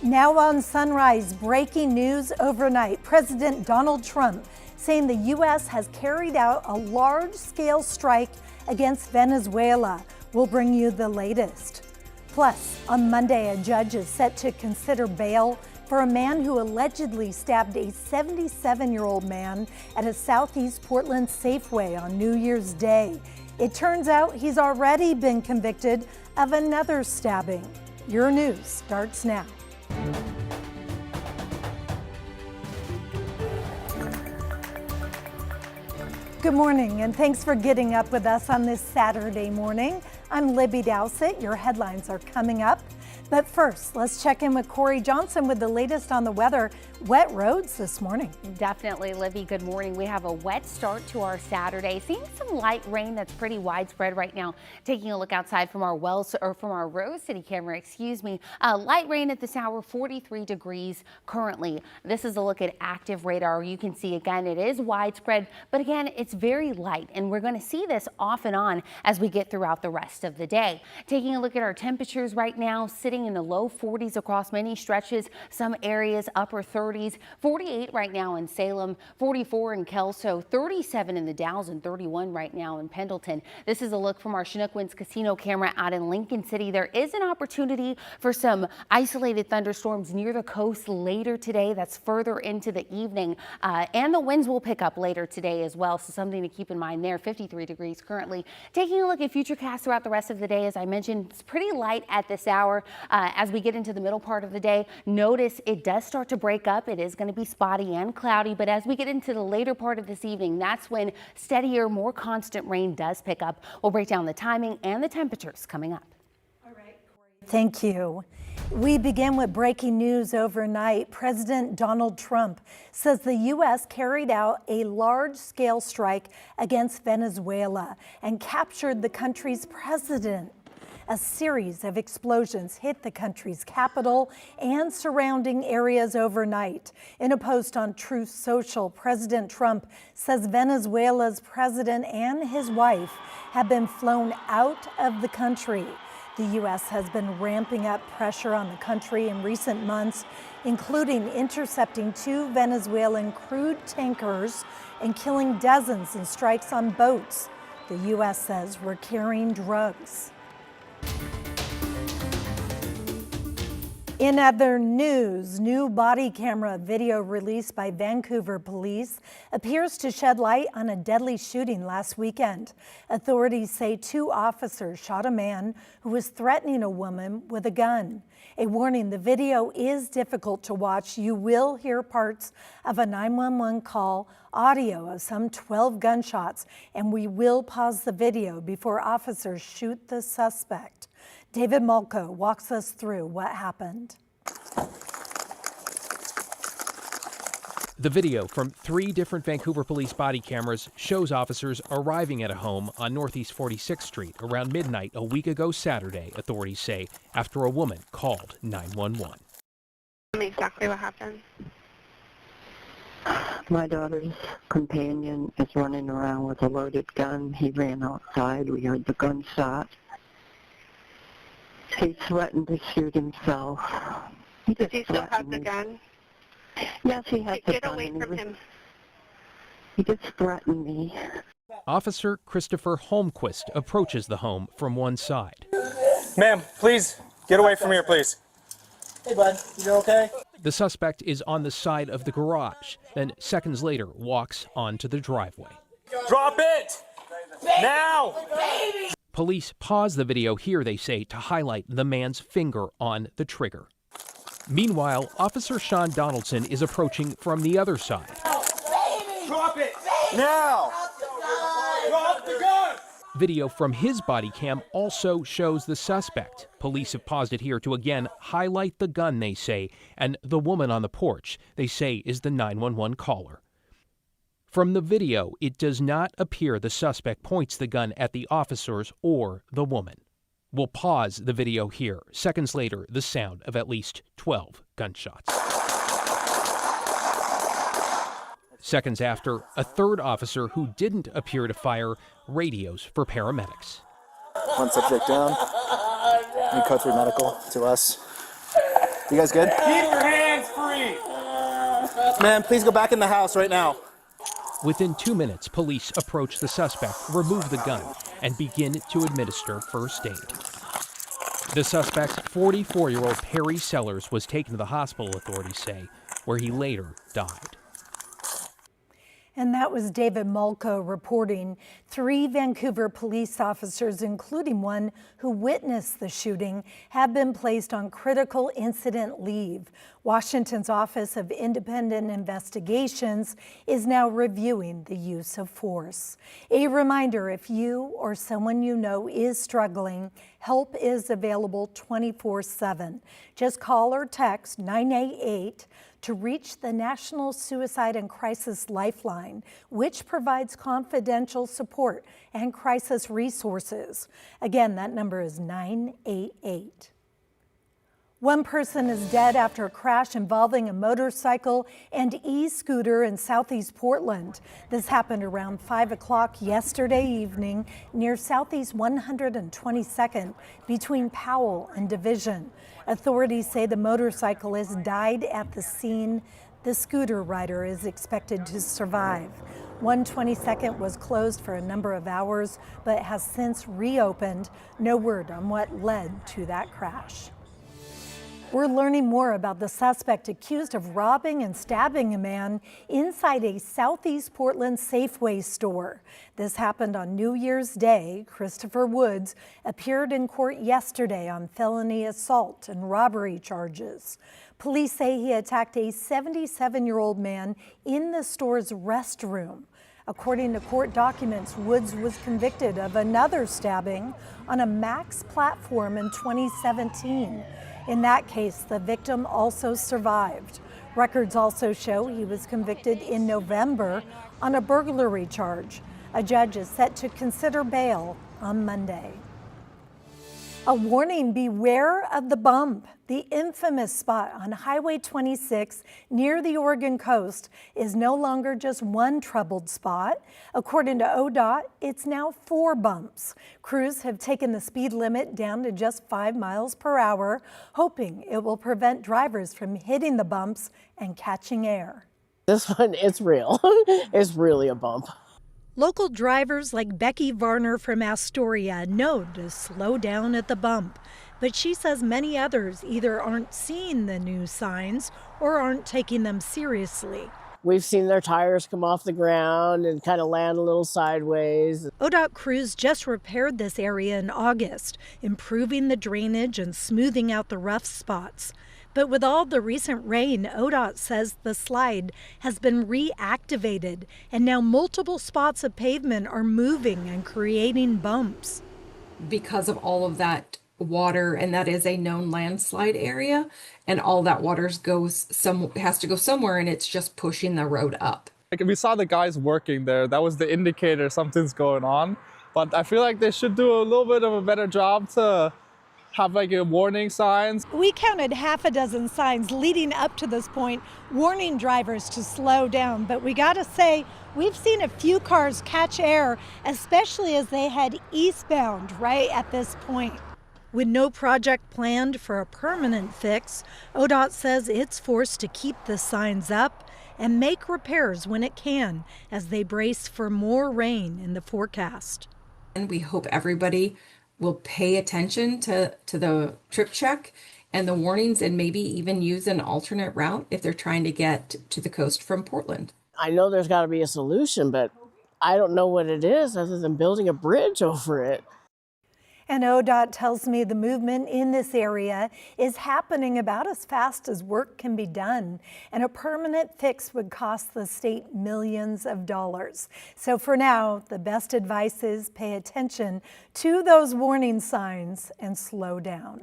Now on Sunrise, breaking news overnight. President Donald Trump saying the U.S. has carried out a large-scale strike against Venezuela. We'll bring you the latest. Plus, on Monday, a judge is set to consider bail for a man who allegedly stabbed a 77-year-old man at a Southeast Portland Safeway on New Year's Day. It turns out he's already been convicted of another stabbing. Your news starts now. Good morning, and thanks for getting up with us on this Saturday morning. I'm Libby Dowsett. Your headlines are coming up. But first, let's check in with Corey Johnson with the latest on the weather. Wet roads this morning. Definitely, Libby. Good morning. We have a wet start to our Saturday. Seeing some light rain that's pretty widespread right now. Taking a look outside from our Rose City camera, light rain at this hour, 43 degrees currently. This is a look at active radar. You can see again, it is widespread, but again, it's very light, and we're going to see this off and on as we get throughout the rest of the day. Taking a look at our temperatures right now, sitting in the low 40s across many stretches, some areas upper 30s, 48 right now in Salem, 44 in Kelso, 37 in the Dalles, and 31 right now in Pendleton. This is a look from our Chinook Winds casino camera out in Lincoln City. There is an opportunity for some isolated thunderstorms near the coast later today. That's further into the evening, and the winds will pick up later today as well, so something to keep in mind there. 53 degrees currently. Taking a look at futurecast throughout the rest of the day, as I mentioned, it's pretty light at this hour. As we get into the middle part of the day, notice it does start to break up. It is going to be spotty and cloudy, but as we get into the later part of this evening, that's when steadier, more constant rain does pick up. We'll break down the timing and the temperatures coming up. All right, Corey. Thank you. We begin with breaking news overnight. President Donald Trump says the U.S. carried out a large-scale strike against Venezuela and captured the country's president. A series of explosions hit the country's capital and surrounding areas overnight. In a post on Truth Social, President Trump says Venezuela's president and his wife have been flown out of the country. The U.S. has been ramping up pressure on the country in recent months, including intercepting 2 Venezuelan crude tankers and killing dozens in strikes on boats. The U.S. says we're carrying drugs. In other news, new body camera video released by Vancouver police appears to shed light on a deadly shooting last weekend. Authorities say 2 officers shot a man who was threatening a woman with a gun. A warning, the video is difficult to watch. You will hear parts of a 911 call, audio of some 12 gunshots, and we will pause the video before officers shoot the suspect. David Malko walks us through what happened. The video from 3 different Vancouver police body cameras shows officers arriving at a home on Northeast 46th Street around midnight a week ago Saturday, authorities say, after a woman called 911. Tell me exactly what happened. My daughter's companion is running around with a loaded gun. He ran outside. We heard the gunshot. He threatened to shoot himself. Does he still have the gun? Yes, he has the gun. Get away from him. He just threatened me. Officer Christopher Holmquist approaches the home from one side. Ma'am, please, get away from here, please. Hey, bud, you okay? The suspect is on the side of the garage, then seconds later walks onto the driveway. Drop it! Now! Police pause the video here, they say, to highlight the man's finger on the trigger. Meanwhile, Officer Sean Donaldson is approaching from the other side. Drop it! Now! Drop the gun! Video from his body cam also shows the suspect. Police have paused it here to again highlight the gun, they say, and the woman on the porch, they say, is the 911 caller. From the video, it does not appear the suspect points the gun at the officers or the woman. We'll pause the video here. Seconds later, the sound of at least 12 gunshots. Seconds after, a third officer who didn't appear to fire radios for paramedics. One subject down. You code 3 medical to us. You guys good? Keep your hands free. Man, please go back in the house right now. Within 2 minutes, police approach the suspect, remove the gun, and begin to administer first aid. The suspect, 44-year-old Perry Sellers, was taken to the hospital, authorities say, where he later died. And that was David Malko reporting. 3 Vancouver police officers, including one who witnessed the shooting, have been placed on critical incident leave. Washington's Office of Independent Investigations is now reviewing the use of force. A reminder, if you or someone you know is struggling, help is available 24/7. Just call or text 988 to reach the National Suicide and Crisis Lifeline, which provides confidential support and crisis resources. Again, that number is 988. One person is dead after a crash involving a motorcycle and e-scooter in southeast Portland. This happened around 5 o'clock yesterday evening near Southeast 122nd between Powell and Division. Authorities say the motorcyclist died at the scene. The scooter rider is expected to survive. 122nd was closed for a number of hours, but has since reopened. No word on what led to that crash. We're learning more about the suspect accused of robbing and stabbing a man inside a Southeast Portland Safeway store. This happened on New Year's Day. Christopher Woods appeared in court yesterday on felony assault and robbery charges. Police say he attacked a 77-year-old man in the store's restroom. According to court documents, Woods was convicted of another stabbing on a Max platform in 2017. In that case, the victim also survived. Records also show he was convicted in November on a burglary charge. A judge is set to consider bail on Monday. A warning, beware of the bump. The infamous spot on Highway 26 near the Oregon coast is no longer just one troubled spot. According to ODOT, it's now 4 bumps. Crews have taken the speed limit down to just 5 miles per hour, hoping it will prevent drivers from hitting the bumps and catching air. This one, it's real. It's really a bump. Local drivers like Becky Varner from Astoria know to slow down at the bump, but she says many others either aren't seeing the new signs or aren't taking them seriously. We've seen their tires come off the ground and kind of land a little sideways. ODOT crews just repaired this area in August, improving the drainage and smoothing out the rough spots. But with all the recent rain, ODOT says the slide has been reactivated, and now multiple spots of pavement are moving and creating bumps. Because of all of that water, and that is a known landslide area, and all that water has to go somewhere, and it's just pushing the road up. Like, we saw the guys working there. That was the indicator something's going on. But I feel like they should do a little bit of a better job to have like a warning signs. We counted half a dozen signs leading up to this point, warning drivers to slow down. But we gotta say, we've seen a few cars catch air, especially as they head eastbound right at this point. With no project planned for a permanent fix, ODOT says it's forced to keep the signs up and make repairs when it can as they brace for more rain in the forecast. And we hope everybody will pay attention to the trip check and the warnings, and maybe even use an alternate route if they're trying to get to the coast from Portland. I know there's got to be a solution, but I don't know what it is other than building a bridge over it. And ODOT tells me the movement in this area is happening about as fast as work can be done, and a permanent fix would cost the state millions of dollars. So for now, the best advice is pay attention to those warning signs and slow down.